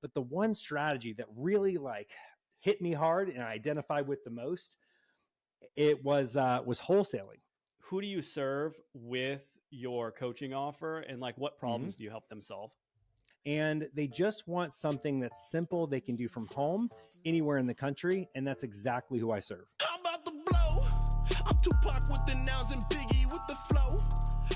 But the one strategy that really like hit me hard and I identified with the most, it was wholesaling. Who do you serve with your coaching offer, and like what problems do you help them solve? And they just want something that's simple they can do from home anywhere in the country, and that's exactly who I serve. I'm about to blow. I'm Tupac with the nouns and Biggie with the flow.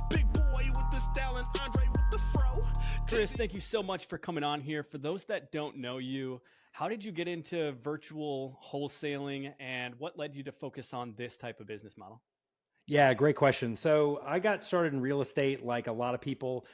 Big boy with the style and Andre with the fro. Chris, thank you so much for coming on here. For those that don't know you, how did you get into virtual wholesaling, and what led you to focus on this type of business model? Yeah, great question. So I got started in real estate like a lot of people.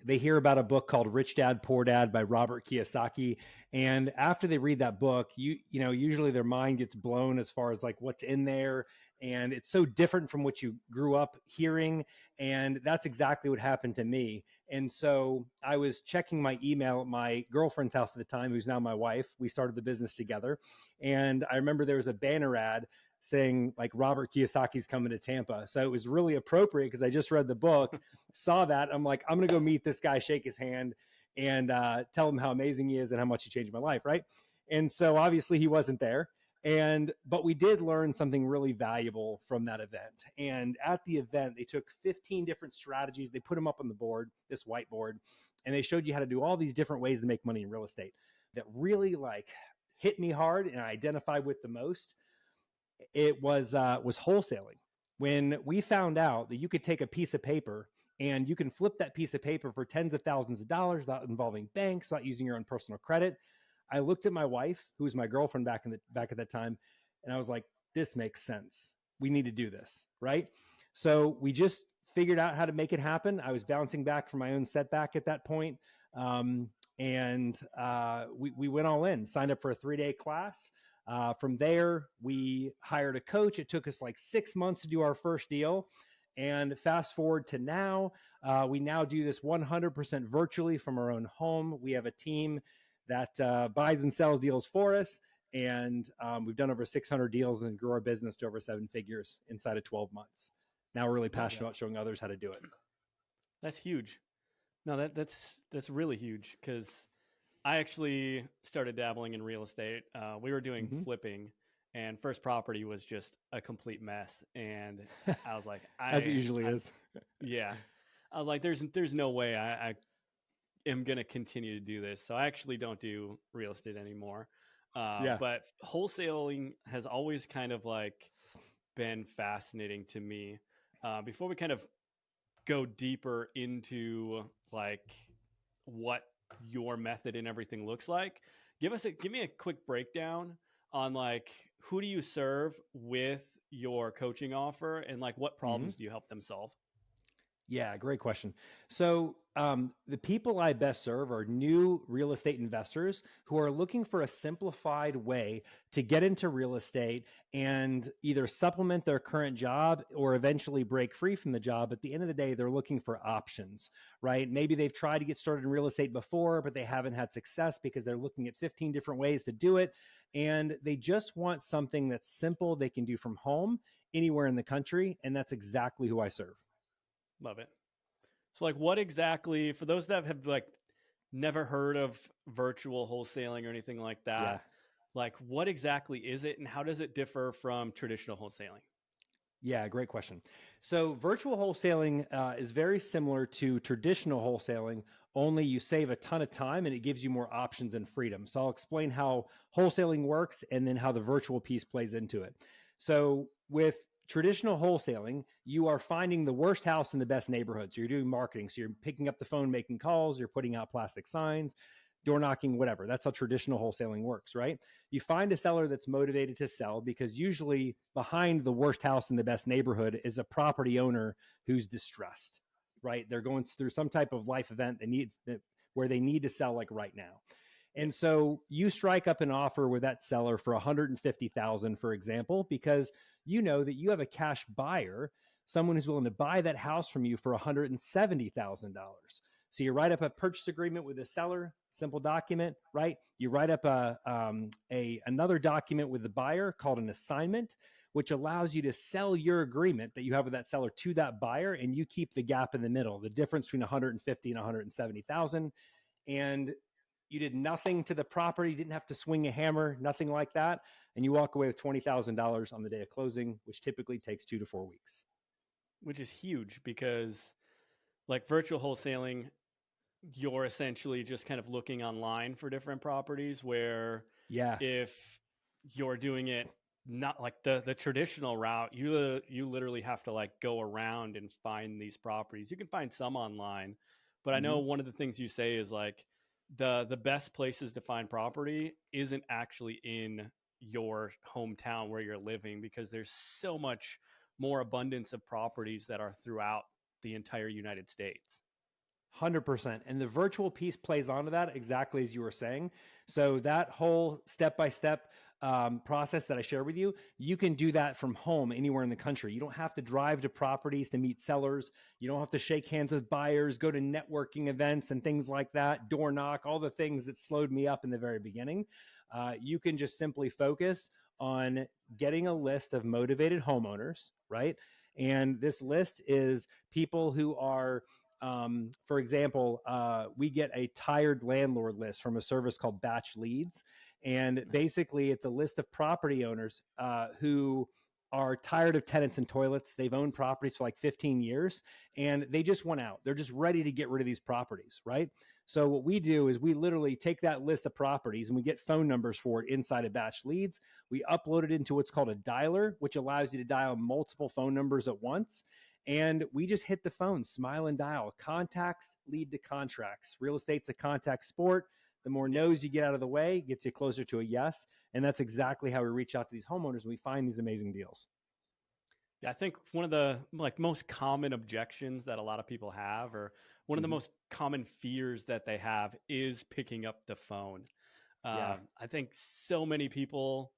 They hear about a book called Rich Dad, Poor Dad by Robert Kiyosaki. And after they read that book, you know, usually their mind gets blown as far as like what's in there. And it's so different from what you grew up hearing. And that's exactly what happened to me. And so I was checking my email at my girlfriend's house at the time, who's now my wife. We started the business together. And I remember there was a banner ad saying like Robert Kiyosaki's coming to Tampa. So it was really appropriate because I just read the book, saw that. I'm like, I'm going to go meet this guy, shake his hand, and tell him how amazing he is and how much he changed my life. Right. And so obviously he wasn't there. But we did learn something really valuable from that event. And at the event, they took 15 different strategies. They put them up on the board, this whiteboard, and they showed you how to do all these different ways to make money in real estate that really like hit me hard and I identified with the most. It was wholesaling. When we found out that you could take a piece of paper and you can flip that piece of paper for tens of thousands of dollars without involving banks, without using your own personal credit, I looked at my wife, who was my girlfriend back at that time, and I was like, this makes sense. We need to do this, right? So we just figured out how to make it happen. I was bouncing back from my own setback at that point. We went all in, signed up for a 3-day class. From there, we hired a coach. It took us like 6 months to do our first deal. And fast forward to now, we now do this 100% virtually from our own home. We have a team that buys and sells deals for us. And we've done over 600 deals and grew our business to over 7 figures inside of 12 months. Now we're really passionate about showing others how to do it. That's huge. No, that's really huge, because I actually started dabbling in real estate. We were doing flipping, and first property was just a complete mess. And I was like, as it usually is. Yeah. I was like, there's no way I am going to continue to do this. So I actually don't do real estate anymore. But wholesaling has always kind of like been fascinating to me. Before we kind of go deeper into like what your method and everything looks like, give me a quick breakdown on like who do you serve with your coaching offer, and like what problems do you help them solve? Yeah, great question. So the people I best serve are new real estate investors who are looking for a simplified way to get into real estate and either supplement their current job or eventually break free from the job. At the end of the day, they're looking for options, right? Maybe they've tried to get started in real estate before, but they haven't had success because they're looking at 15 different ways to do it. And they just want something that's simple they can do from home anywhere in the country. And that's exactly who I serve. Love it. So like what exactly, for those that have like never heard of virtual wholesaling or anything like that, like what exactly is it and how does it differ from traditional wholesaling? Yeah, great question. So virtual wholesaling is very similar to traditional wholesaling, only you save a ton of time and it gives you more options and freedom. So I'll explain how wholesaling works and then how the virtual piece plays into it. So with traditional wholesaling, you are finding the worst house in the best neighborhood. So you're doing marketing. So you're picking up the phone, making calls, you're putting out plastic signs, door knocking, whatever. That's how traditional wholesaling works, right? You find a seller that's motivated to sell because usually behind the worst house in the best neighborhood is a property owner who's distressed, right? They're going through some type of life event where they need to sell like right now. And so you strike up an offer with that seller for $150,000, for example, because you know that you have a cash buyer, someone who's willing to buy that house from you for $170,000. So you write up a purchase agreement with the seller, simple document, right? You write up another document with the buyer called an assignment, which allows you to sell your agreement that you have with that seller to that buyer, and you keep the gap in the middle, the difference between $150,000 and $170,000. And You did nothing to the property, you didn't have to swing a hammer, nothing like that. And you walk away with $20,000 on the day of closing, which typically takes 2 to 4 weeks. Which is huge because like virtual wholesaling, you're essentially just kind of looking online for different properties where if you're doing it not like the traditional route, you literally have to like go around and find these properties. You can find some online, but I know one of the things you say is like the best places to find property isn't actually in your hometown where you're living, because there's so much more abundance of properties that are throughout the entire United States. 100%. And the virtual piece plays onto that exactly as you were saying. So that whole step-by-step process that I share with you, you can do that from home anywhere in the country. You don't have to drive to properties to meet sellers. You don't have to shake hands with buyers, go to networking events and things like that, door knock, all the things that slowed me up in the very beginning. You can just simply focus on getting a list of motivated homeowners, right? And this list is people who are for example, we get a tired landlord list from a service called Batch Leads. And basically it's a list of property owners who are tired of tenants and toilets. They've owned properties for like 15 years and they just want out. They're just ready to get rid of these properties, right? So what we do is we literally take that list of properties and we get phone numbers for it inside of Batch Leads. We upload it into what's called a dialer, which allows you to dial multiple phone numbers at once. And we just hit the phone, smile and dial. Contacts lead to contracts. Real estate's a contact sport. The more no's you get out of the way, gets you closer to a yes. And that's exactly how we reach out to these homeowners and we find these amazing deals. Yeah, I think one of the like most common objections that a lot of people have, or one of the most common fears that they have, is picking up the phone. I think so many people,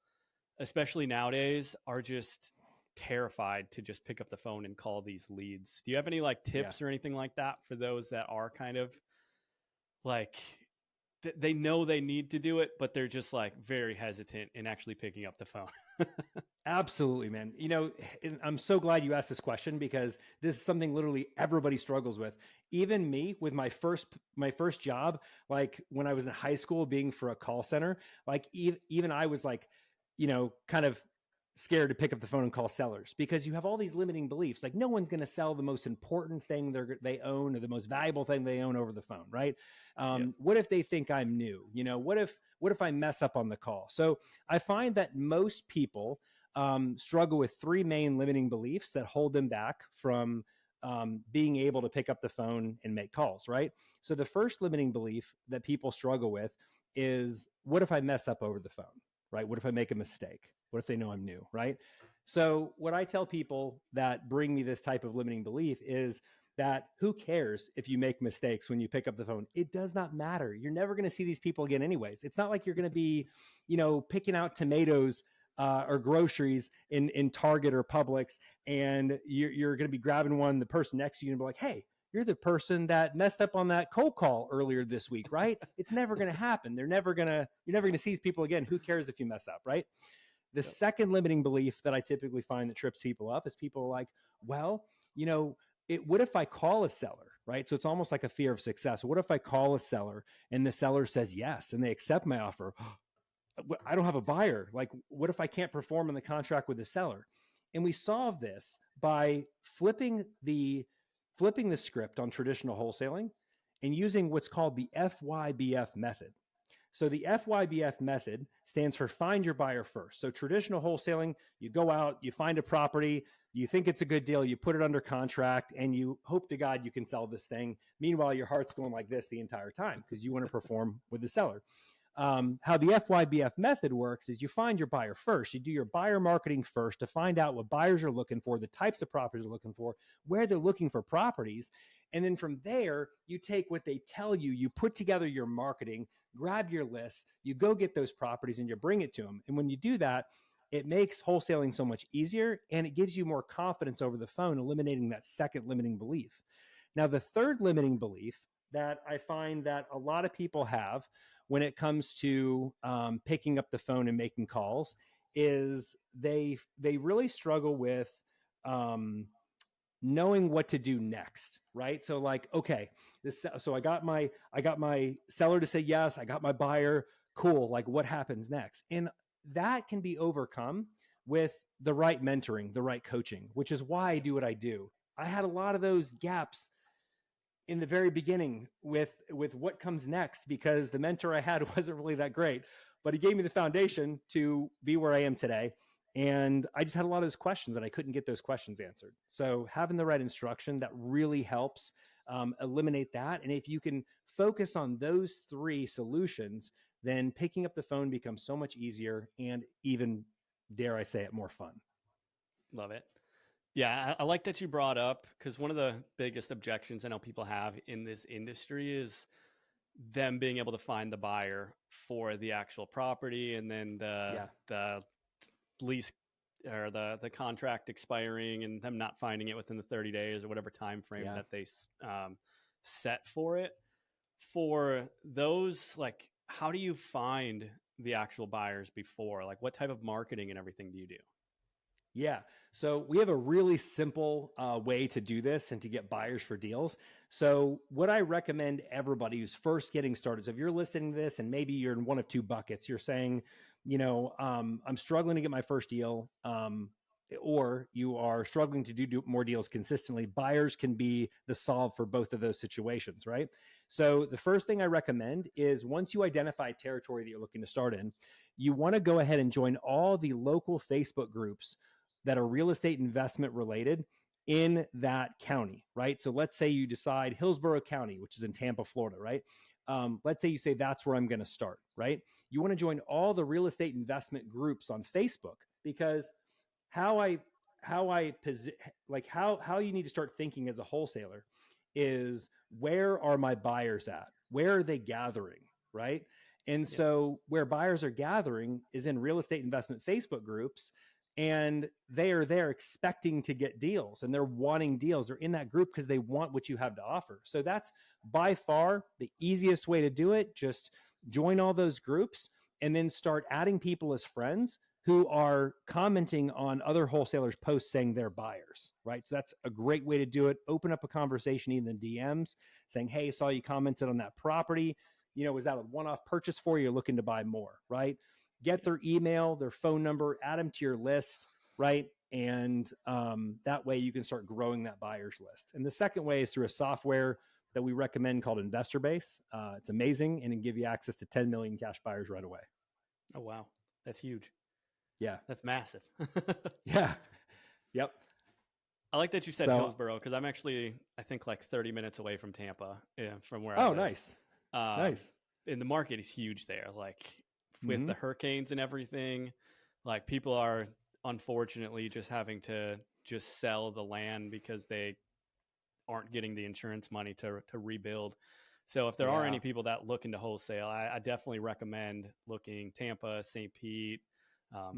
especially nowadays, are just terrified to just pick up the phone and call these leads. Do you have any like tips or anything like that for those that are kind of like they know they need to do it, but they're just like very hesitant in actually picking up the phone? Absolutely, man. You know, I'm so glad you asked this question because this is something literally everybody struggles with. Even me with my first job, like when I was in high school being for a call center, like even I was like, you know, kind of scared to pick up the phone and call sellers because you have all these limiting beliefs. Like no one's going to sell the most important thing they own or the most valuable thing they own over the phone, right? What if they think I'm new? You know, what if I mess up on the call? So I find that most people struggle with three main limiting beliefs that hold them back from being able to pick up the phone and make calls, right? So the first limiting belief that people struggle with is, what if I mess up over the phone, right? What if I make a mistake? What if they know I'm new, right? So what I tell people that bring me this type of limiting belief is that who cares if you make mistakes when you pick up the phone? It does not matter. You're never going to see these people again anyways. It's not like you're going to be, you know, picking out tomatoes or groceries in Target or Publix, and you're going to be grabbing one, the person next to you, and be like, hey, you're the person that messed up on that cold call earlier this week, right? It's never going to happen. You're never going to see these people again. Who cares if you mess up, right? The second limiting belief that I typically find that trips people up is people are like, well, you know, what if I call a seller, right? So it's almost like a fear of success. What if I call a seller and the seller says yes and they accept my offer? I don't have a buyer. Like, what if I can't perform in the contract with the seller? And we solve this by flipping the script on traditional wholesaling and using what's called the FYBF method. So the FYBF method stands for find your buyer first. So traditional wholesaling, you go out, you find a property, you think it's a good deal, you put it under contract, and you hope to God you can sell this thing. Meanwhile, your heart's going like this the entire time because you want to perform with the seller. How the FYBF method works is you find your buyer first. You do your buyer marketing first to find out what buyers are looking for, the types of properties they're looking for, where they're looking for properties. And then from there, you take what they tell you, you put together your marketing, grab your list, you go get those properties and you bring it to them. And when you do that, it makes wholesaling so much easier and it gives you more confidence over the phone, eliminating that second limiting belief. Now, the third limiting belief that I find that a lot of people have when it comes to picking up the phone and making calls is they really struggle with knowing what to do next, right? So like, okay, so I got my seller to say yes, I got my buyer, cool. Like what happens next? And that can be overcome with the right mentoring, the right coaching, which is why I do what I do. I had a lot of those gaps in the very beginning with what comes next, because the mentor I had wasn't really that great, but he gave me the foundation to be where I am today. And I just had a lot of those questions and I couldn't get those questions answered. So having the right instruction, that really helps eliminate that. And if you can focus on those three solutions, then picking up the phone becomes so much easier and even, dare I say it, more fun. Love it. Yeah, I like that you brought up, because one of the biggest objections I know people have in this industry is them being able to find the buyer for the actual property, and then the lease or the contract expiring and them not finding it within the 30 days or whatever time frame that they set for it. For those, like, how do you find the actual buyers before? Like, what type of marketing and everything do you do? Yeah. So we have a really simple way to do this and to get buyers for deals. So what I recommend everybody who's first getting started, so if you're listening to this and maybe you're in one of two buckets, you're saying, I'm struggling to get my first deal, or you are struggling to do more deals consistently, buyers can be the solve for both of those situations, right? So the first thing I recommend is, once you identify a territory that you're looking to start in, you want to go ahead and join all the local Facebook groups that are real estate investment related in that county, right? So let's say you decide Hillsborough County, which is in Tampa, Florida, right? Let's say you say that's where I'm going to start, right? You want to join all the real estate investment groups on Facebook, because how you need to start thinking as a wholesaler is, where are my buyers at? Where are they gathering, right? And so where buyers are gathering is in real estate investment Facebook groups, and they are there expecting to get deals, and they're wanting deals. They're in that group because they want what you have to offer. So that's by far the easiest way to do it. Just join all those groups and then start adding people as friends who are commenting on other wholesalers' posts saying they're buyers, right? So that's a great way to do it. Open up a conversation, even in DMs, saying, hey, saw you commented on that property. Was that a one-off purchase for you? You're looking to buy more, right? Get their email, their phone number, add them to your list, right? And that way you can start growing that buyer's list. And the second way is through a software that we recommend called Investor Base. It's amazing, and it can give you access to 10 million cash buyers right away. Oh, wow. That's huge. Yeah. That's massive. Yeah. Yep. I like that you said Hillsborough, because I'm actually, I think, like 30 minutes away from Tampa, from where I live. Nice. Nice. And the market is huge there. Like, with the hurricanes and everything, like, people are unfortunately just having to just sell the land because they aren't getting the insurance money to rebuild. So if there are any people that look into wholesale, I definitely recommend looking Tampa, St. Pete,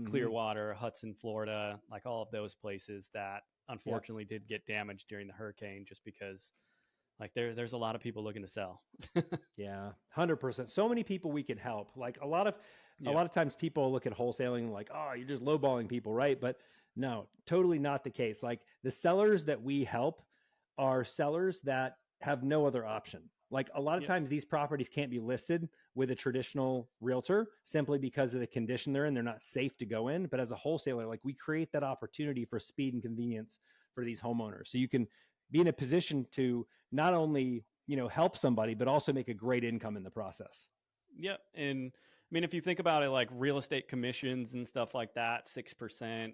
Clearwater, Hudson, Florida, like all of those places that unfortunately did get damaged during the hurricane, just because like there's a lot of people looking to sell. Yeah, 100%. So many people we could help. Like a lot of times people look at wholesaling like, oh, you're just lowballing people, right? But no, totally not the case. Like, the sellers that we help are sellers that have no other option. Like, a lot of times these properties can't be listed with a traditional realtor simply because of the condition they're in. They're not safe to go in. But as a wholesaler, like, we create that opportunity for speed and convenience for these homeowners. So you can be in a position to not only, help somebody, but also make a great income in the process. Yep. And I mean, if you think about it, like real estate commissions and stuff like that, 6%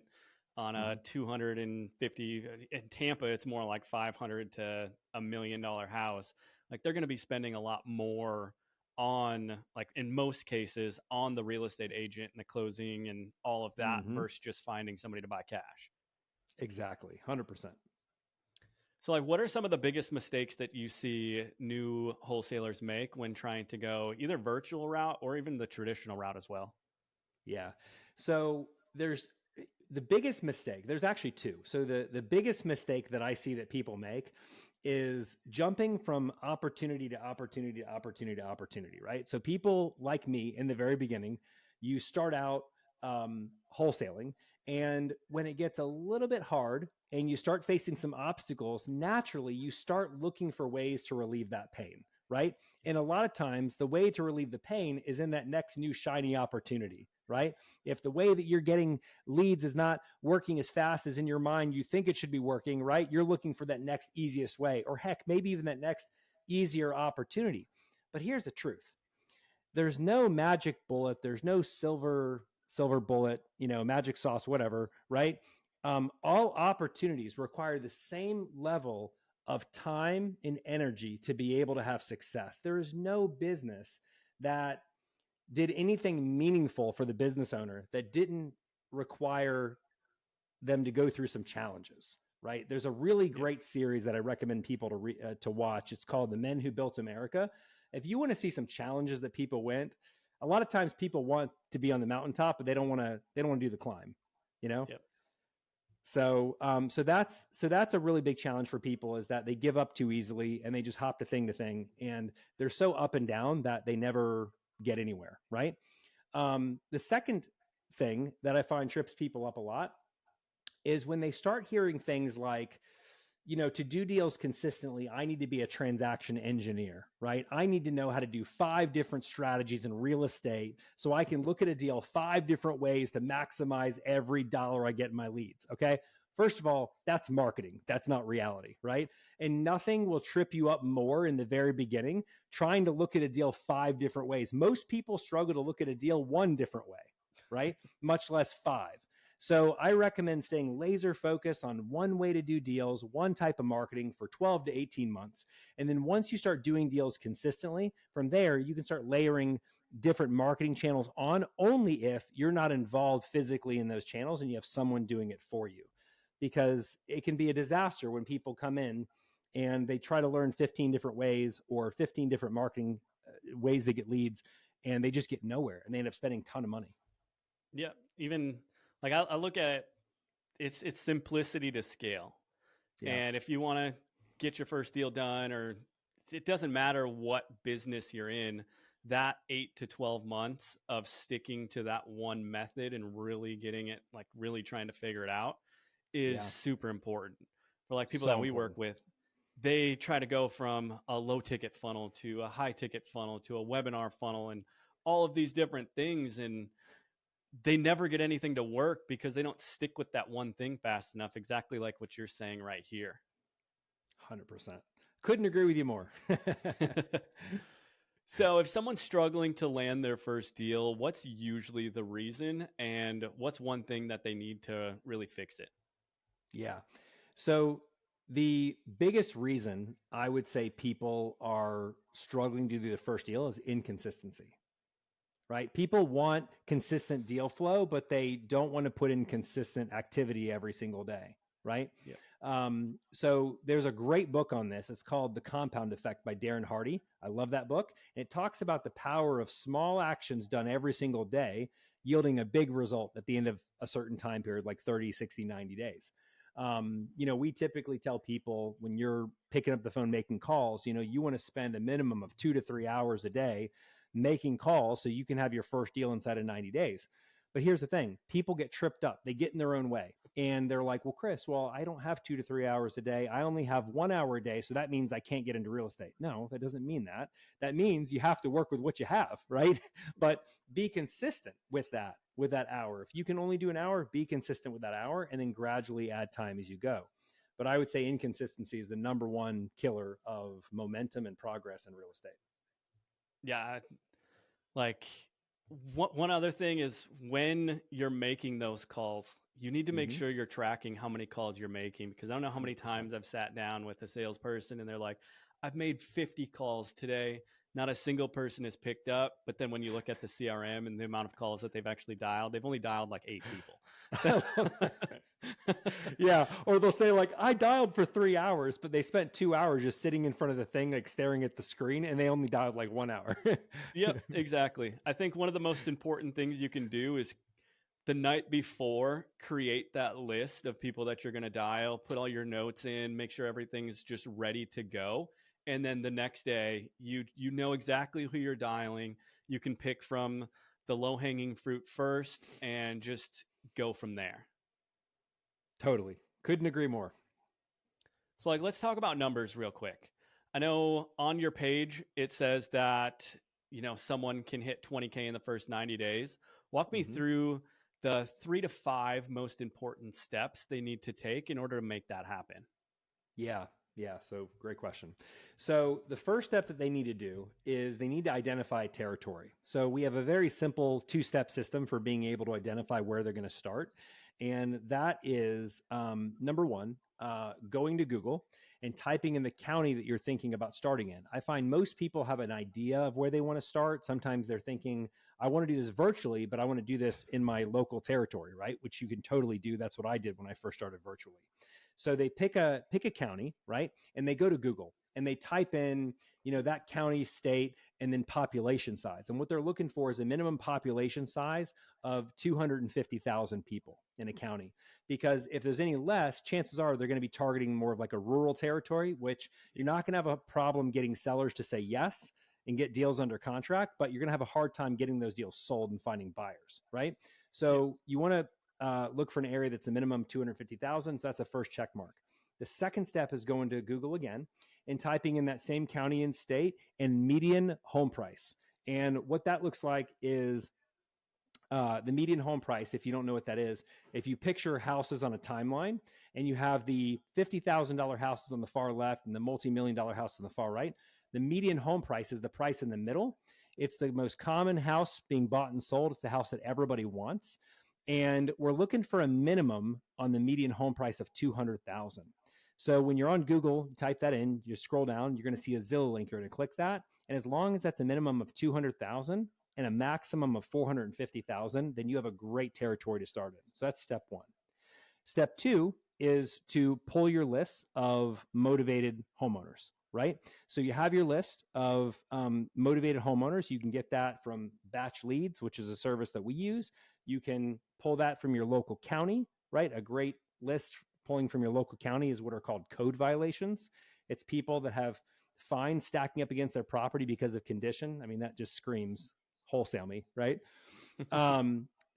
on a 250, in Tampa, it's more like 500 to $1 million house. Like, they're going to be spending a lot more on, like, in most cases, on the real estate agent and the closing and all of that versus just finding somebody to buy cash. Exactly. 100%. So, like, what are some of the biggest mistakes that you see new wholesalers make when trying to go either virtual route or even the traditional route as well? Yeah. So there's the biggest mistake. There's actually two. So the biggest mistake that I see that people make is jumping from opportunity to opportunity to opportunity to opportunity, right? So people like me in the very beginning, you start out wholesaling. And when it gets a little bit hard and you start facing some obstacles, naturally you start looking for ways to relieve that pain, right? And a lot of times the way to relieve the pain is in that next new shiny opportunity, right? If the way that you're getting leads is not working as fast as in your mind you think it should be working, right? You're looking for that next easiest way, or heck, maybe even that next easier opportunity. But here's the truth. There's no magic bullet. There's no silver bullet, magic sauce, whatever, right? All opportunities require the same level of time and energy to be able to have success. There is no business that did anything meaningful for the business owner that didn't require them to go through some challenges, right? There's a really great series that I recommend people to watch. It's called The Men Who Built America. If you want to see some challenges that people went, a lot of times people want to be on the mountaintop, but they don't want to do the climb, Yep. So that's a really big challenge for people, is that they give up too easily and they just hop to thing, and they're so up and down that they never get anywhere, right? The second thing that I find trips people up a lot is when they start hearing things like, to do deals consistently, I need to be a transaction engineer, right? I need to know how to do 5 different strategies in real estate so I can look at a deal 5 different ways to maximize every dollar I get in my leads. Okay. First of all, that's marketing. That's not reality, right? And nothing will trip you up more in the very beginning trying to look at a deal 5 different ways. Most people struggle to look at a deal 1 different way, right? Much less 5. So I recommend staying laser focused on one way to do deals, one type of marketing for 12 to 18 months. And then once you start doing deals consistently, from there, you can start layering different marketing channels on, only if you're not involved physically in those channels and you have someone doing it for you. Because it can be a disaster when people come in and they try to learn 15 different ways or 15 different marketing ways they get leads, and they just get nowhere and they end up spending a ton of money. Yeah. Even like I look at it, it's simplicity to scale. Yeah. And if you want to get your first deal done, or it doesn't matter what business you're in, that 8 to 12 months of sticking to that one method and really getting it, like really trying to figure it out, is super important. For like people that we work with, they try to go from a low ticket funnel to a high ticket funnel to a webinar funnel and all of these different things. And they never get anything to work because they don't stick with that one thing fast enough. Exactly like what you're saying right here. 100%. Couldn't agree with you more. So if someone's struggling to land their first deal, what's usually the reason, and what's one thing that they need to really fix it? Yeah. So the biggest reason I would say people are struggling to do the first deal is inconsistency. Right? People want consistent deal flow, but they don't want to put in consistent activity every single day. Right? Yeah. So there's a great book on this. It's called The Compound Effect by Darren Hardy. I love that book. It talks about the power of small actions done every single day, yielding a big result at the end of a certain time period, like 30, 60, 90 days. We typically tell people when you're picking up the phone, making calls, you want to spend a minimum of 2 to 3 hours a day making calls so you can have your first deal inside of 90 days. But here's the thing. People get tripped up. They get in their own way. And they're like, well, Chris, I don't have 2 to 3 hours a day. I only have 1 hour a day. So that means I can't get into real estate. No, that doesn't mean that. That means you have to work with what you have, right? But be consistent with that hour. If you can only do an hour, be consistent with that hour and then gradually add time as you go. But I would say inconsistency is the number one killer of momentum and progress in real estate. Yeah. Like one other thing is when you're making those calls, you need to make sure you're tracking how many calls you're making, because I don't know how many times I've sat down with a salesperson and they're like, I've made 50 calls today. Not a single person is picked up. But then when you look at the CRM and the amount of calls that they've actually dialed, they've only dialed like 8 people. So yeah. Or they'll say like, I dialed for 3 hours, but they spent 2 hours just sitting in front of the thing, like staring at the screen, and they only dialed like 1 hour. Yep, exactly. I think one of the most important things you can do is the night before, create that list of people that you're going to dial, put all your notes in, make sure everything's just ready to go. And then the next day, you know exactly who you're dialing. You can pick from the low-hanging fruit first and just go from there. Totally. Couldn't agree more. So like, let's talk about numbers real quick. I know on your page, it says that, someone can hit 20K in the first 90 days. Walk me through the 3 to 5 most important steps they need to take in order to make that happen. Yeah. So great question. So the first step that they need to do is they need to identify territory. So we have a very simple 2-step system for being able to identify where they're going to start. And that is number one, going to Google and typing in the county that you're thinking about starting in. I find most people have an idea of where they want to start. Sometimes they're thinking, I want to do this virtually, but I want to do this in my local territory, right? Which you can totally do. That's what I did when I first started virtually. So they pick a county, right? And they go to Google and they type in, that county, state, and then population size. And what they're looking for is a minimum population size of 250,000 people in a county. Because if there's any less, chances are they're going to be targeting more of like a rural territory, which you're not going to have a problem getting sellers to say yes and get deals under contract, but you're going to have a hard time getting those deals sold and finding buyers, right? So you want to look for an area that's a minimum 250,000. So that's a first check mark. The second step is going to Google again and typing in that same county and state and median home price. And what that looks like is the median home price. If you don't know what that is, if you picture houses on a timeline and you have the $50,000 houses on the far left and the multi-million-dollar house on the far right, the median home price is the price in the middle. It's the most common house being bought and sold. It's the house that everybody wants. And we're looking for a minimum on the median home price of 200,000. So when you're on Google, type that in, you scroll down, you're going to see a Zillow link. You're going to click that. And as long as that's a minimum of 200,000 and a maximum of 450,000, then you have a great territory to start in. So that's step one. Step two is to pull your list of motivated homeowners, right? So you have your list of motivated homeowners. You can get that from Batch Leads, which is a service that we use. You can pull that from your local county, right? A great list pulling from your local county is what are called code violations. It's people that have fines stacking up against their property because of condition. I mean, that just screams wholesale me, right?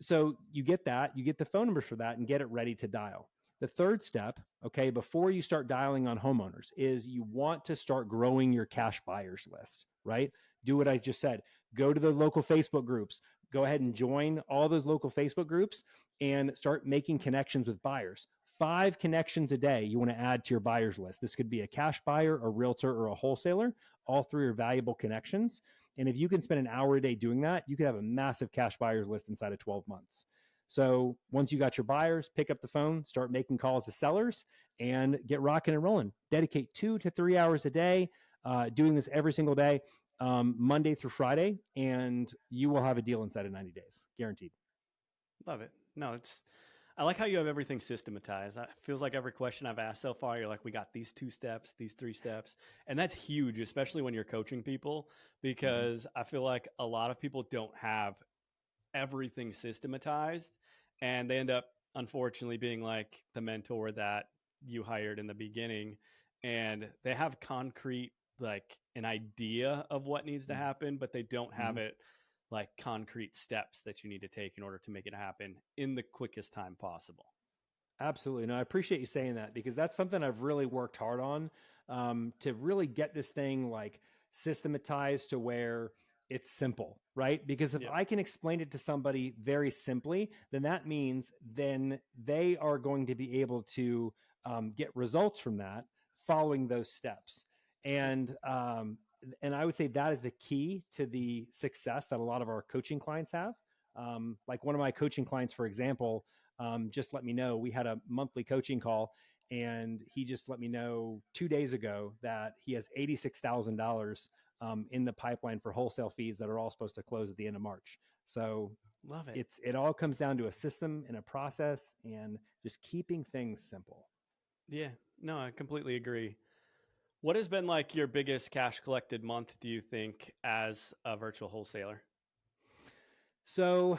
So you get that, you get the phone numbers for that and get it ready to dial. The third step, okay, before you start dialing on homeowners is you want to start growing your cash buyers list, right? Do what I just said. Go to the local Facebook groups. Go ahead and join all those local Facebook groups and start making connections with buyers. 5 connections a day you want to add to your buyers list. This could be a cash buyer, a realtor, or a wholesaler. All 3 are valuable connections. And if you can spend an hour a day doing that, you could have a massive cash buyers list inside of 12 months. So once you got your buyers, pick up the phone, start making calls to sellers, and get rocking and rolling. Dedicate 2 to 3 hours a day, doing this every single day, Monday through Friday, and you will have a deal inside of 90 days, guaranteed. Love it. No, I like how you have everything systematized. It feels like every question I've asked so far, you're like, we got these 2 steps, these 3 steps. And that's huge, especially when you're coaching people, because I feel like a lot of people don't have everything systematized, and they end up, unfortunately, being like the mentor that you hired in the beginning. And they have concrete, like an idea of what needs to happen, but they don't have it like concrete steps that you need to take in order to make it happen in the quickest time possible. Absolutely. No, I appreciate you saying that because that's something I've really worked hard on to really get this thing like systematized to where it's simple, right? Because if I can explain it to somebody very simply, then that means then they are going to be able to get results from that following those steps. And I would say that is the key to the success that a lot of our coaching clients have. Like one of my coaching clients, for example, just let me know, we had a monthly coaching call and he just let me know 2 days ago that he has $86,000 in the pipeline for wholesale fees that are all supposed to close at the end of March. So love it. It all comes down to a system and a process and just keeping things simple. Yeah, no, I completely agree. What has been like your biggest cash collected month, do you think, as a virtual wholesaler? So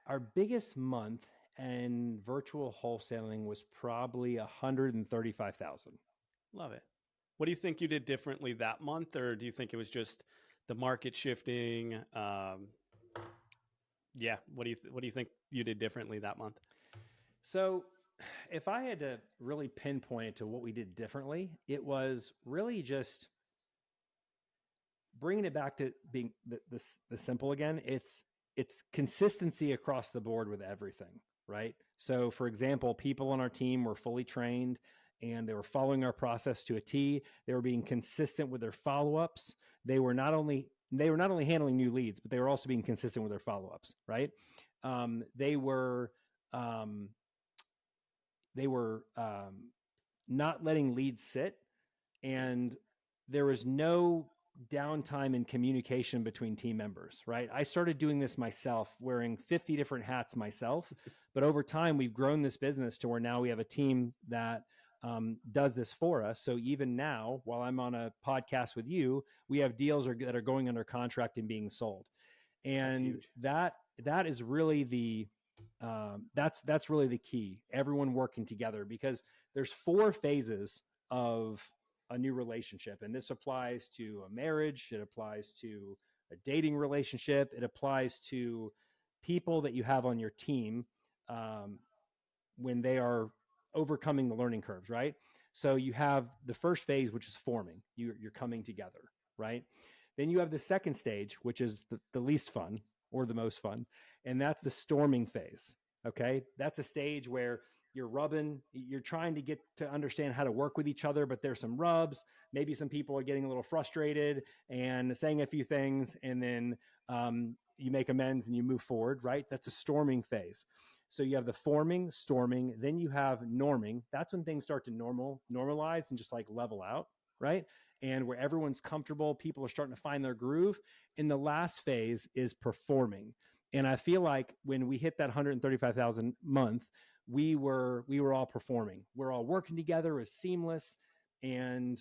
our biggest month in virtual wholesaling was probably 135,000. Love it. What do you think you did differently that month, or do you think it was just the market shifting, Yeah. What do you think you did differently that month? So if I had to really pinpoint it to what we did differently, it was really just bringing it back to being the simple again. It's consistency across the board with everything, right? So for example, people on our team were fully trained and they were following our process to a T. They were being consistent with their follow-ups. They were not only handling new leads, but they were also being consistent with their follow-ups, right? They were um, not letting leads sit, and there was no downtime in communication between team members, right? I started doing this myself, wearing 50 different hats myself, but over time we've grown this business to where now we have a team that does this for us. So even now, while I'm on a podcast with you, we have deals that are going under contract and being sold, and that is really that's really the key. Everyone working together, because there's 4 phases of a new relationship, and this applies to a marriage, it applies to a dating relationship, it applies to people that you have on your team when they are overcoming the learning curves, right? So you have the first phase, which is forming. You're coming together, right? Then you have the second stage, which is the least fun or the most fun, and that's the storming phase. Okay, that's a stage where you're trying to get to understand how to work with each other, but there's some rubs. Maybe some people are getting a little frustrated and saying a few things, and then you make amends and you move forward, right? That's a storming phase. So you have the forming, storming, then you have norming. That's when things start to normalize and just like level out, right? And where everyone's comfortable, people are starting to find their groove. And the last phase is performing. And I feel like when we hit that 135,000 month, we were all performing. We're all working together. It was seamless, and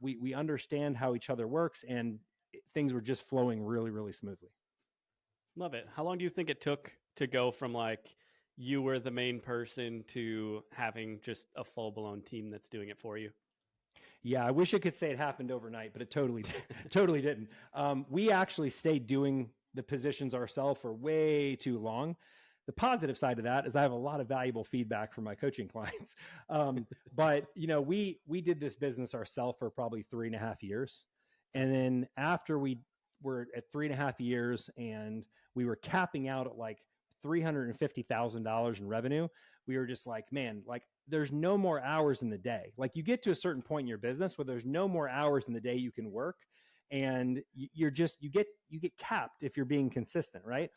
we understand how each other works, and things were just flowing really, really smoothly. Love it. How long do you think it took to go from like you were the main person to having just a full blown team that's doing it for you? Yeah, I wish I could say it happened overnight, but it totally totally didn't. We actually stayed doing the positions ourselves for way too long. The positive side of that is I have a lot of valuable feedback from my coaching clients. But we did this business ourselves for probably 3.5 years. And then after we were at 3.5 years and we were capping out at like $350,000 in revenue, we were just like, man, like there's no more hours in the day. Like you get to a certain point in your business where there's no more hours in the day you can work. And you get capped if you're being consistent, right?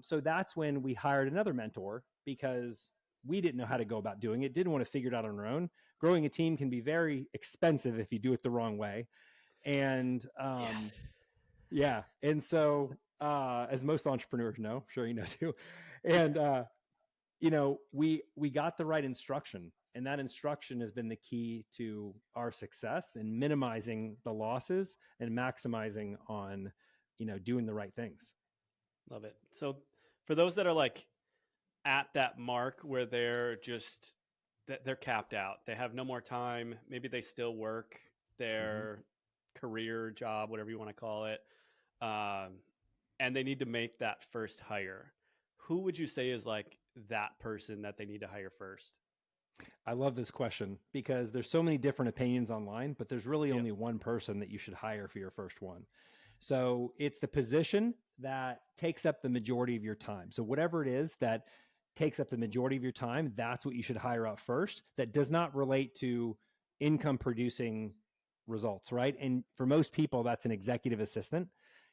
So that's when we hired another mentor, because we didn't know how to go about doing it, didn't want to figure it out on our own. Growing a team can be very expensive if you do it the wrong way. And yeah. And so as most entrepreneurs know, I'm sure you know too. And we got the right instruction, and that instruction has been the key to our success in minimizing the losses and maximizing on doing the right things. Love it. So for those that are like at that mark where they're capped out, they have no more time, maybe they still work their career, job, whatever you want to call it, and they need to make that first hire, who would you say is like that person that they need to hire first? I love this question because there's so many different opinions online, but there's really only one person that you should hire for your first one. So it's the position that takes up the majority of your time. So whatever it is that takes up the majority of your time, that's what you should hire out first. That does not relate to income producing results, right? And for most people, that's an executive assistant.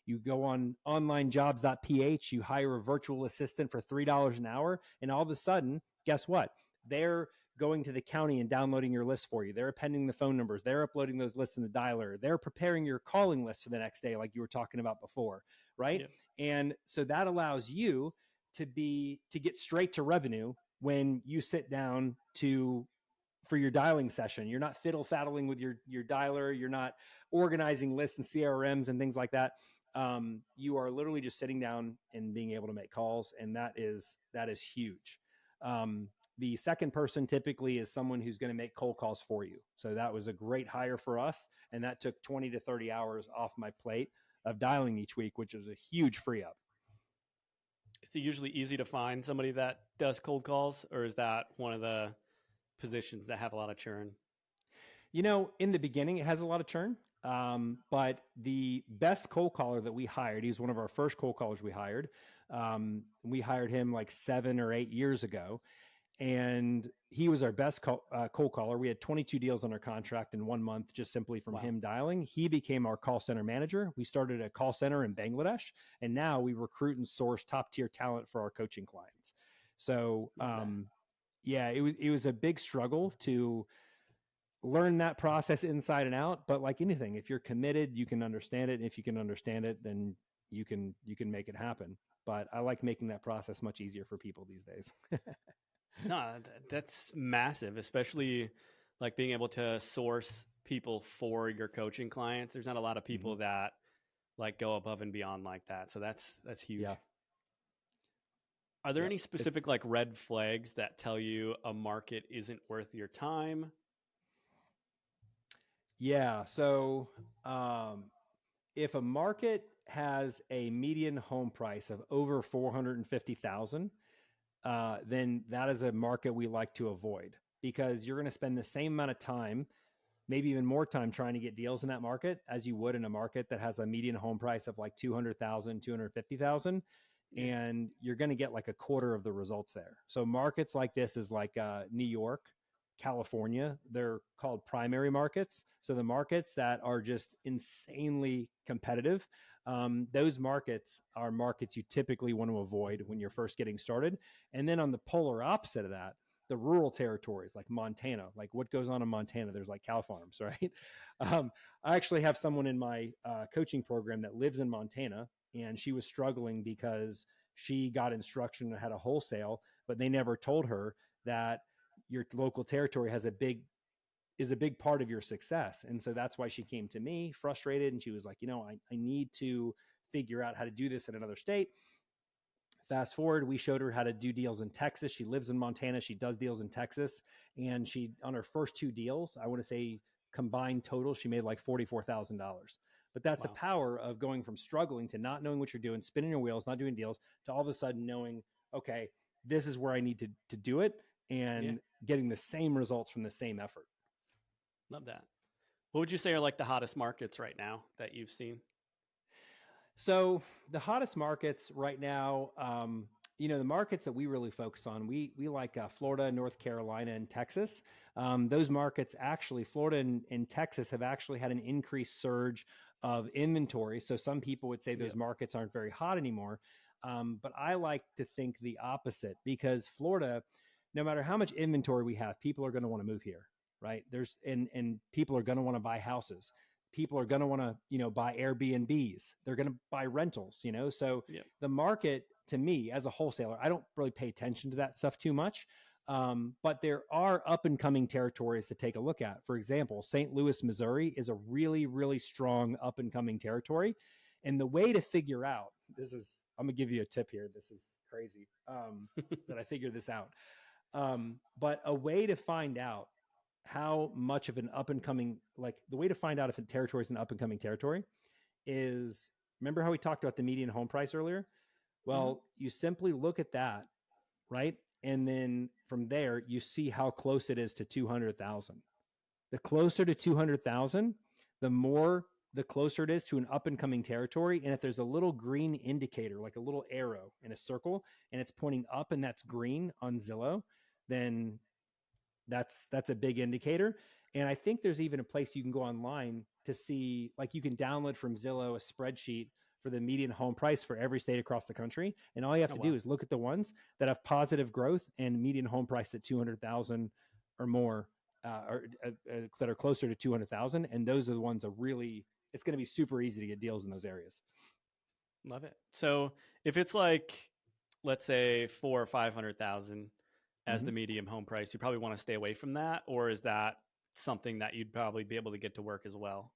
You go on onlinejobs.ph, you hire a virtual assistant for $3 an hour, and all of a sudden, guess what? They're going to the county and downloading your list for you. They're appending the phone numbers. They're uploading those lists in the dialer. They're preparing your calling list for the next day, like you were talking about before, right? Yep. And so that allows you to get straight to revenue when you sit down for your dialing session. You're not fiddle-faddling with your dialer. You're not organizing lists and CRMs and things like that. You are literally just sitting down and being able to make calls, and that is huge. The second person typically is someone who's going to make cold calls for you. So that was a great hire for us, and that took 20 to 30 hours off my plate of dialing each week, which was a huge free up. Is it usually easy to find somebody that does cold calls, or is that one of the positions that have a lot of churn? In the beginning, it has a lot of churn. But the best cold caller that we hired, he's one of our first cold callers we hired. We hired him like 7 or 8 years ago, and he was our best cold caller. We had 22 deals on our contract in 1 month, just simply from him dialing. He became our call center manager. We started a call center in Bangladesh, and now we recruit and source top tier talent for our coaching clients. So, it was a big struggle to learn that process inside and out. But like anything, if you're committed, you can understand it. And if you can understand it, then you can make it happen. But I like making that process much easier for people these days. No, that's massive, especially like being able to source people for your coaching clients. There's not a lot of people that like go above and beyond like that. So that's huge. Yeah. Are there any specific like red flags that tell you a market isn't worth your time? Yeah. So if a market has a median home price of over 450,000, then that is a market we like to avoid, because you're going to spend the same amount of time, maybe even more time, trying to get deals in that market as you would in a market that has a median home price of like 200,000, 250,000. And you're going to get like a quarter of the results there. So markets like this is like New York, California, they're called primary markets. So the markets that are just insanely competitive, those markets are markets you typically want to avoid when you're first getting started. And then on the polar opposite of that, the rural territories like Montana, like what goes on in Montana, there's like cow farms, right? I actually have someone in my coaching program that lives in Montana, and she was struggling because she got instruction and had a wholesale, but they never told her that your local territory is a big part of your success. And so that's why she came to me frustrated. And she was like, I need to figure out how to do this in another state. Fast forward, we showed her how to do deals in Texas. She lives in Montana. She does deals in Texas. And she, on her first 2 deals, I want to say combined total, she made like $44,000. But that's the power of going from struggling to not knowing what you're doing, spinning your wheels, not doing deals, to all of a sudden knowing, okay, this is where I need to do it, and getting the same results from the same effort. Love that. What would you say are like the hottest markets right now that you've seen? So the hottest markets right now, the markets that we really focus on, we like Florida, North Carolina, and Texas. Those markets, actually, Florida and Texas have actually had an increased surge of inventory. So some people would say those markets aren't very hot anymore. But I like to think the opposite, because Florida, no matter how much inventory we have, people are going to want to move here, right? And people are going to want to buy houses. People are going to want to, buy Airbnbs. They're going to buy rentals, So the market, to me as a wholesaler, I don't really pay attention to that stuff too much. But there are up and coming territories to take a look at. For example, St. Louis, Missouri is a really, really strong up and coming territory. And the way to figure out, I'm going to give you a tip here. This is crazy that I figured this out. But a way to find out how much of an up and coming, like the way to find out if a territory is an up and coming territory is, remember how we talked about the median home price earlier? Well, you simply look at that, right? And then from there, you see how close it is to 200,000. The closer to 200,000, the closer it is to an up and coming territory. And if there's a little green indicator, like a little arrow in a circle, and it's pointing up and that's green on Zillow, then that's a big indicator. And I think there's even a place you can go online to see, like you can download from Zillow a spreadsheet for the median home price for every state across the country. And all you have to do is look at the ones that have positive growth and median home price at 200,000 or more, that are closer to 200,000. And those are the ones that really, it's going to be super easy to get deals in those areas. Love it. So if it's like, let's say 400,000 or 500,000 as the median home price, you probably want to stay away from that? Or is that something that you'd probably be able to get to work as well?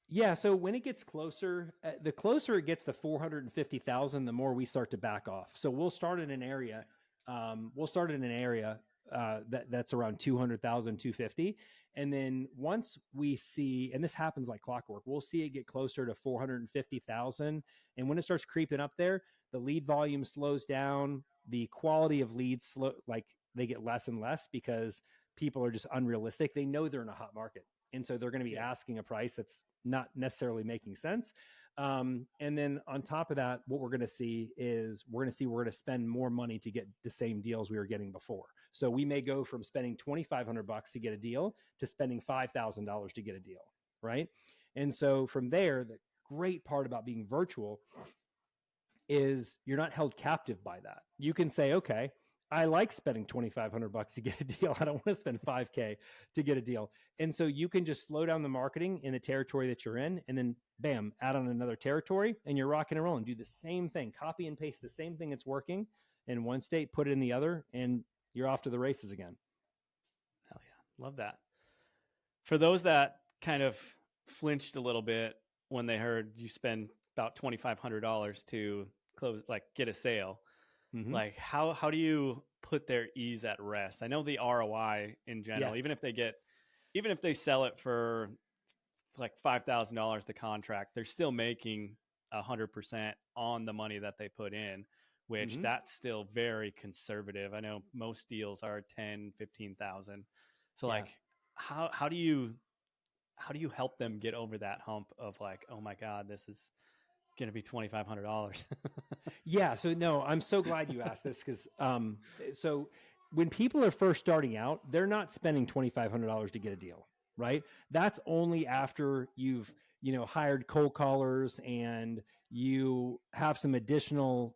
Yeah. So when it gets closer, the closer it gets to 450,000, the more we start to back off. So we'll start in an area. That's around 200,000, 250. And then once we see, and this happens like clockwork, we'll see it get closer to 450,000. And when it starts creeping up there, the lead volume slows down, the quality of leads they get less and less because people are just unrealistic. They know they're in a hot market. And so they're going to be asking a price that's not necessarily making sense. And then on top of that, what we're going to see is we're going to spend more money to get the same deals we were getting before. So we may go from spending $2,500 to get a deal to spending $5,000 to get a deal, right? And so from there, the great part about being virtual is you're not held captive by that. You can say, okay, I like spending $2,500 to get a deal. I don't want to spend $5,000 to get a deal. And so you can just slow down the marketing in the territory that you're in, and then bam, add on another territory, and you're rocking and rolling. Do the same thing, copy and paste the same thing that's working in one state, put it in the other, and you're off to the races again. Hell yeah. Love that. For those that kind of flinched a little bit when they heard you spend about $2,500 to close, like get a sale, like how do you put their ease at rest? I know the ROI in general, even if they sell it for like $5,000 the contract, they're still making 100% on the money that they put in, which that's still very conservative. I know most deals are 10, 15,000. So like, how do you help them get over that hump of like, oh my God, this is going to be $2,500? Yeah. So no, I'm so glad you asked this because, so when people are first starting out, they're not spending $2,500 to get a deal, right? That's only after you've, hired cold callers and you have some additional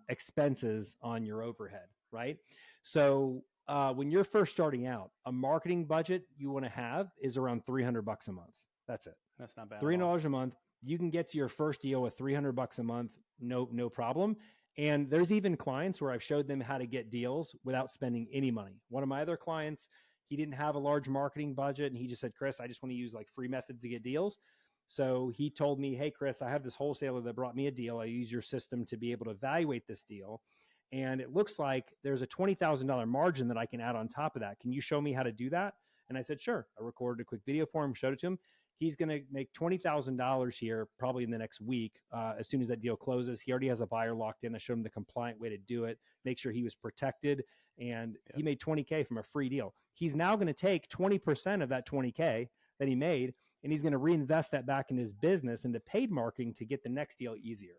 expenses on your overhead, right? So when you're first starting out, a marketing budget you want to have is around $300 a month. That's it. That's not bad. $300 a month. You can get to your first deal with $300 a month. No problem. And there's even clients where I've showed them how to get deals without spending any money. One of my other clients, he didn't have a large marketing budget. And he just said, Chris, I just want to use like free methods to get deals. So he told me, hey, Chris, I have this wholesaler that brought me a deal. I use your system to be able to evaluate this deal. And it looks like there's a $20,000 margin that I can add on top of that. Can you show me how to do that? And I said, sure. I recorded a quick video for him, showed it to him. He's going to make $20,000 here probably in the next week. As soon as that deal closes, he already has a buyer locked in. I showed him the compliant way to do it, make sure he was protected. And he made $20K from a free deal. He's now going to take 20% of that $20K that he made, and he's going to reinvest that back in his business into paid marketing to get the next deal easier.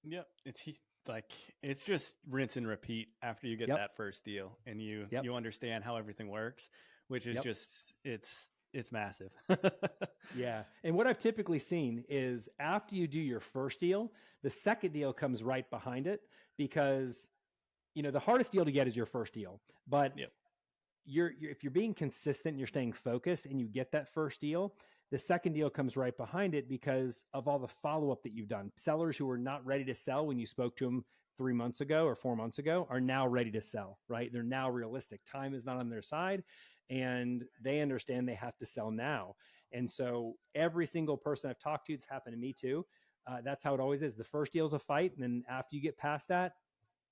Yep. It's just rinse and repeat after you get that first deal and you understand how everything works, which is just, it's massive. Yeah. And what I've typically seen is after you do your first deal, the second deal comes right behind it because, the hardest deal to get is your first deal. But if you're being consistent, you're staying focused and you get that first deal, the second deal comes right behind it because of all the follow-up that you've done. Sellers who were not ready to sell when you spoke to them 3 months ago or 4 months ago are now ready to sell, right? They're now realistic. Time is not on their side. And they understand they have to sell now. And so every single person I've talked to, it's happened to me too. That's how it always is. The first deal is a fight. And then after you get past that,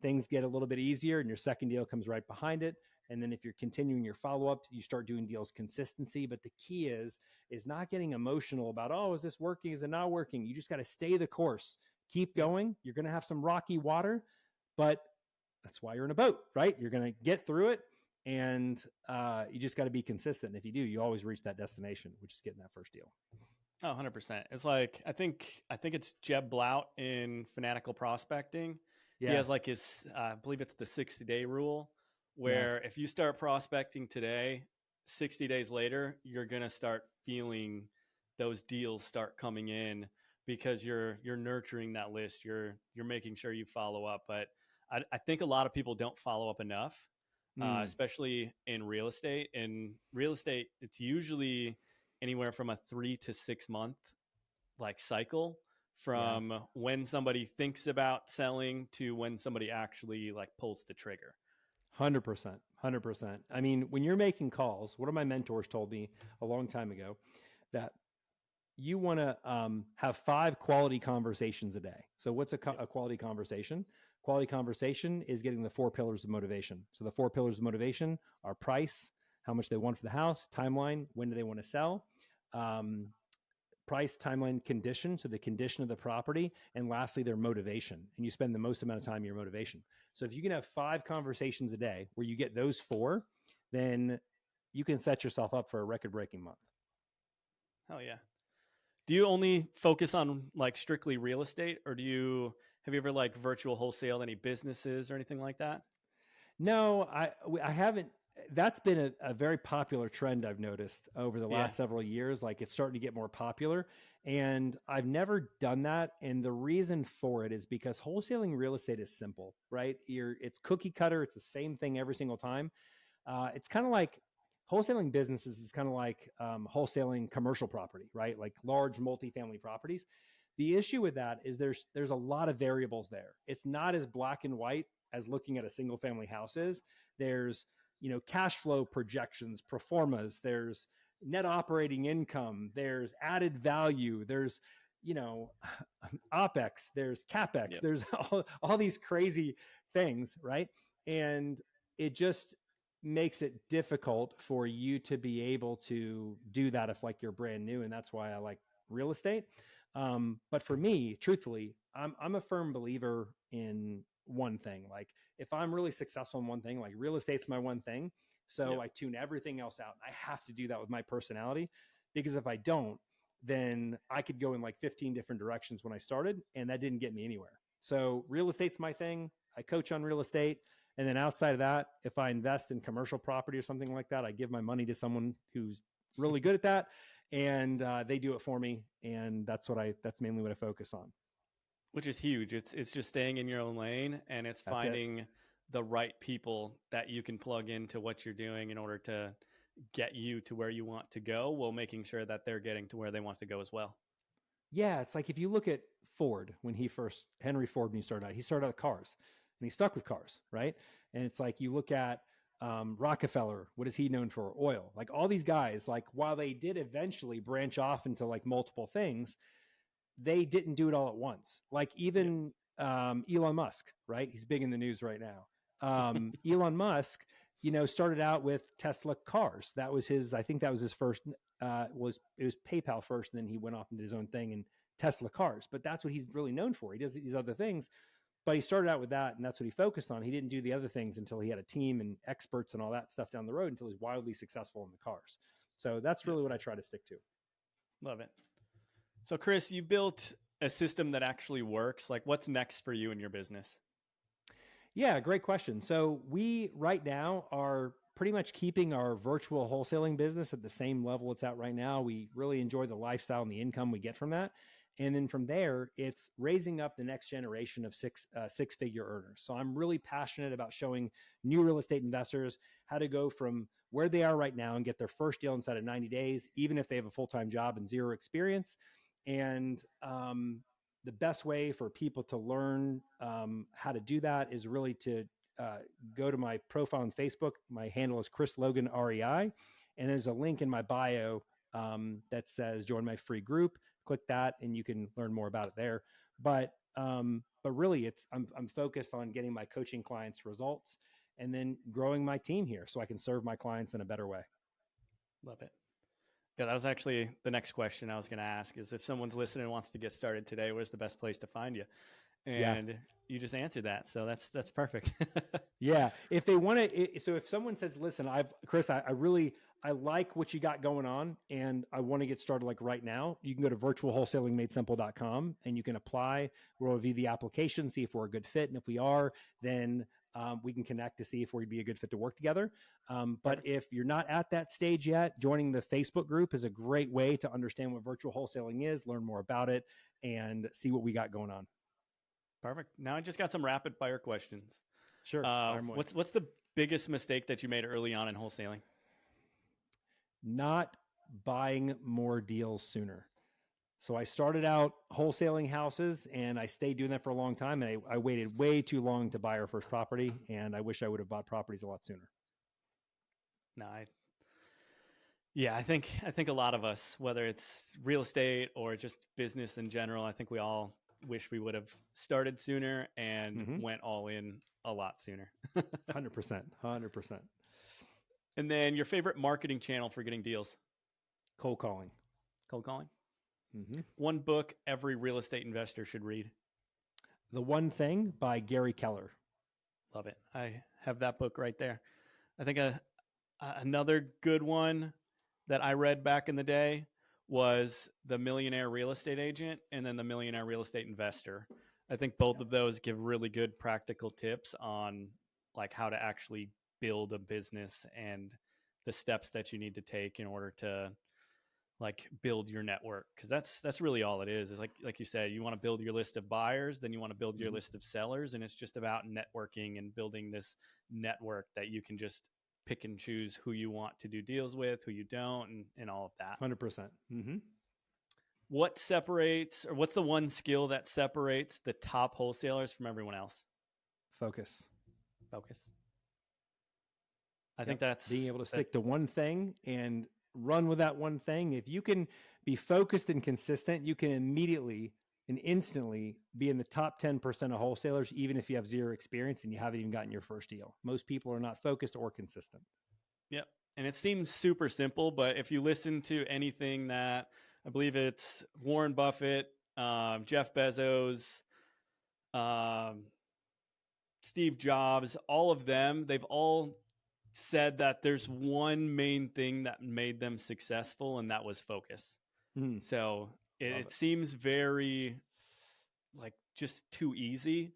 things get a little bit easier and your second deal comes right behind it. And then if you're continuing your follow-ups, you start doing deals consistency. But the key is not getting emotional about, oh, is this working? Is it not working? You just got to stay the course. Keep going. You're going to have some rocky water, but that's why you're in a boat, right? You're going to get through it. And you just got to be consistent. If you do, you always reach that destination, which is getting that first deal. Oh, 100%. It's like, I think it's Jeb Blount in Fanatical Prospecting. Yeah. He has like his, I believe it's the 60-day rule, where if you start prospecting today, 60 days later, you're going to start feeling those deals start coming in because you're nurturing that list. You're making sure you follow up. But I think a lot of people don't follow up enough. Especially in real estate. In real estate, it's usually anywhere from a 3 to 6 month like cycle from when somebody thinks about selling to when somebody actually like pulls the trigger. 100%. I mean, when you're making calls, one of my mentors told me a long time ago that you want to have 5 quality conversations a day. So what's a quality conversation? Quality conversation is getting the 4 pillars of motivation. So the 4 pillars of motivation are price, how much they want for the house, timeline, when do they want to sell, price, timeline, condition. So the condition of the property, and lastly, their motivation. And you spend the most amount of time in your motivation. So if you can have 5 conversations a day where you get those 4, then you can set yourself up for a record-breaking month. Oh yeah. Do you only focus on like strictly real estate, or have you ever like virtual wholesale any businesses or anything like that? No, I haven't. That's been a very popular trend I've noticed over the last several years. Like it's starting to get more popular, and I've never done that. And the reason for it is because wholesaling real estate is simple, right? It's cookie cutter. It's the same thing every single time. It's kind of like wholesaling businesses is kind of like wholesaling commercial property, right? Like large multifamily properties. The issue with that is there's a lot of variables there. It's not as black and white as looking at a single family house is. There's, cash flow projections, pro formas, there's net operating income, there's added value, there's, OPEX, there's CAPEX, there's all these crazy things, right? And it just makes it difficult for you to be able to do that if like you're brand new. And that's why I like real estate. But for me, truthfully, I'm a firm believer in one thing. Like if I'm really successful in one thing, like real estate's my one thing. So I tune everything else out. I have to do that with my personality, because if I don't, then I could go in like 15 different directions when I started, and that didn't get me anywhere. So real estate's my thing. I coach on real estate. And then outside of that, if I invest in commercial property or something like that, I give my money to someone who's really good at that, and they do it for me. And that's mainly what I focus on. Which is huge. It's just staying in your own lane, and it's finding the right people that you can plug into what you're doing in order to get you to where you want to go, while making sure that they're getting to where they want to go as well. Yeah, it's like if you look at Ford, Henry Ford, when he started out with cars, and he stuck with cars, right? And it's like you look at Rockefeller, what is he known for? Oil. Like all these guys, like while they did eventually branch off into like multiple things, they didn't do it all at once. Like even Elon Musk, right? He's big in the news right now. Elon Musk, started out with Tesla cars. That was I think that was his first, it was PayPal first, and then he went off and did his own thing in Tesla cars. But that's what he's really known for. He does these other things, but he started out with that, and that's what he focused on. He didn't do the other things until he had a team and experts and all that stuff down the road, until he's wildly successful in the cars. So that's really what I try to stick to. Love it. So Chris, you built a system that actually works. Like what's next for you in your business? Yeah, great question. So we right now are pretty much keeping our virtual wholesaling business at the same level it's at right now. We really enjoy the lifestyle and the income we get from that. And then from there, it's raising up the next generation of six-figure earners. So I'm really passionate about showing new real estate investors how to go from where they are right now and get their first deal inside of 90 days, even if they have a full-time job and zero experience. And the best way for people to learn how to do that is really to go to my profile on Facebook. My handle is Chris Logan REI, and there's a link in my bio that says join my free group. Click that, and you can learn more about it there. But really, I'm focused on getting my coaching clients results, and then growing my team here so I can serve my clients in a better way. Love it. Yeah, that was actually the next question I was going to ask, is if someone's listening and wants to get started today, where's the best place to find you? And you just answered that. So that's perfect. Yeah. If they want to, so if someone says, listen, Chris, I like what you got going on, and I want to get started like right now, you can go to virtualwholesalingmadesimple.com and you can apply. We'll review the application, see if we're a good fit. And if we are, then we can connect to see if we'd be a good fit to work together. But if you're not at that stage yet, joining the Facebook group is a great way to understand what virtual wholesaling is, learn more about it, and see what we got going on. Perfect. Now I just got some rapid fire questions. Sure. What's the biggest mistake that you made early on in wholesaling? Not buying more deals sooner. So I started out wholesaling houses, and I stayed doing that for a long time. And I waited way too long to buy our first property, and I wish I would have bought properties a lot sooner. No, I think a lot of us, whether it's real estate or just business in general, I think we all wish we would have started sooner and went all in a lot sooner. 100%. And then your favorite marketing channel for getting deals? Cold calling. Cold calling? Mm-hmm. One book every real estate investor should read. The One Thing by Gary Keller. Love it. I have that book right there. I think another good one that I read back in the day was The Millionaire Real Estate Agent and then The Millionaire Real Estate Investor. I think both of those give really good practical tips on like how to actually build a business and the steps that you need to take in order to like build your network, because that's really all it is like you said, you want to build your list of buyers, then you want to build your list of sellers, and it's just about networking and building this network that you can just pick and choose who you want to do deals with, who you don't, and all of that. 100%. Mm-hmm. What separates, or what's the one skill that separates the top wholesalers from everyone else? Focus. I think that's being able to stick to one thing and run with that one thing. If you can be focused and consistent, you can immediately and instantly be in the top 10% of wholesalers, even if you have zero experience and you haven't even gotten your first deal. Most people are not focused or consistent. Yep. And it seems super simple, but if you listen to anything that, I believe it's Warren Buffett, Jeff Bezos, Steve Jobs, all of them, they've all said that there's one main thing that made them successful, and that was focus. So it seems very like just too easy,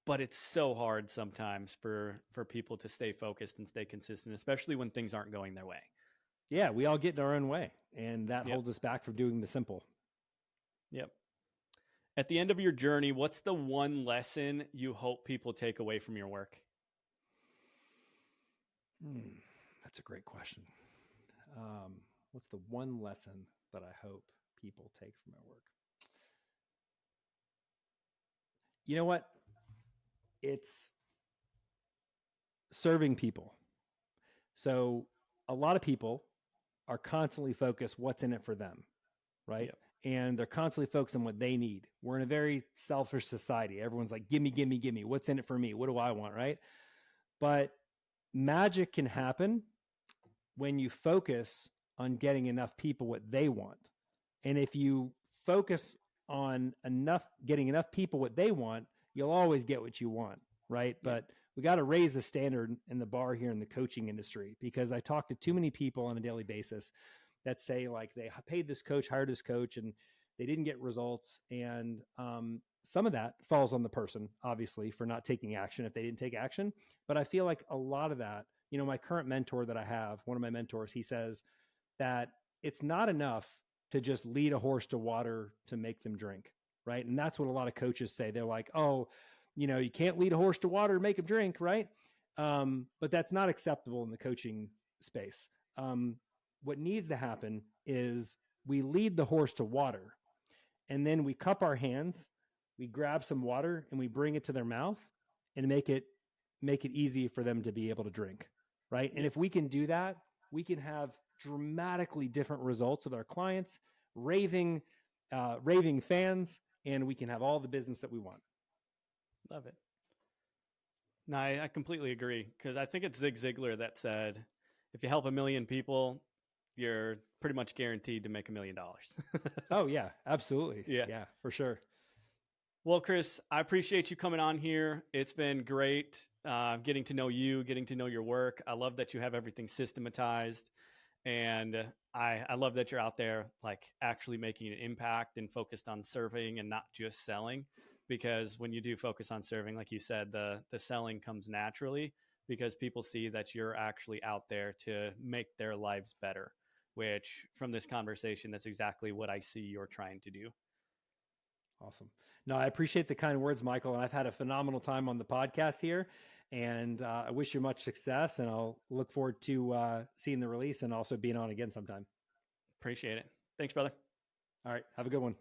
but it's so hard sometimes for people to stay focused and stay consistent, especially when things aren't going their way. Yeah, we all get in our own way, and that holds us back from doing the simple. Yep. At the end of your journey, what's the one lesson you hope people take away from your work? That's a great question. What's the one lesson that I hope people take from my work? You know what? It's serving people. So a lot of people are constantly focused what's in it for them, right? Yep. And they're constantly focused on what they need. We're in a very selfish society. Everyone's like, gimme, gimme, gimme. What's in it for me? What do I want, right? But magic can happen when you focus on getting enough people what they want. And if you focus on getting enough people what they want, you'll always get what you want, right? Yeah. But we got to raise the standard in the bar here in the coaching industry, because I talk to too many people on a daily basis that say like they paid this coach, hired this coach, and they didn't get results. And some of that falls on the person, obviously, for not taking action if they didn't take action. But I feel like a lot of that, my current mentor that I have, one of my mentors, he says that it's not enough to just lead a horse to water to make them drink, right? And that's what a lot of coaches say. They're like, oh, you can't lead a horse to water to make him drink, right? But that's not acceptable in the coaching space. What needs to happen is we lead the horse to water, and then we cup our hands, we grab some water, and we bring it to their mouth and make it easy for them to be able to drink, right? And if we can do that, we can have dramatically different results with our clients, raving fans, and we can have all the business that we want. Love it. No, I completely agree, because I think it's Zig Ziglar that said, if you help 1 million people, you're pretty much guaranteed to make $1 million. Oh, yeah, absolutely. Yeah, for sure. Well, Chris, I appreciate you coming on here. It's been great getting to know you, getting to know your work. I love that you have everything systematized. And I love that you're out there like actually making an impact and focused on serving and not just selling. Because when you do focus on serving, like you said, the selling comes naturally, because people see that you're actually out there to make their lives better, which from this conversation, that's exactly what I see you're trying to do. Awesome. No, I appreciate the kind words, Michael. And I've had a phenomenal time on the podcast here. And I wish you much success. And I'll look forward to seeing the release and also being on again sometime. Appreciate it. Thanks, brother. All right. Have a good one.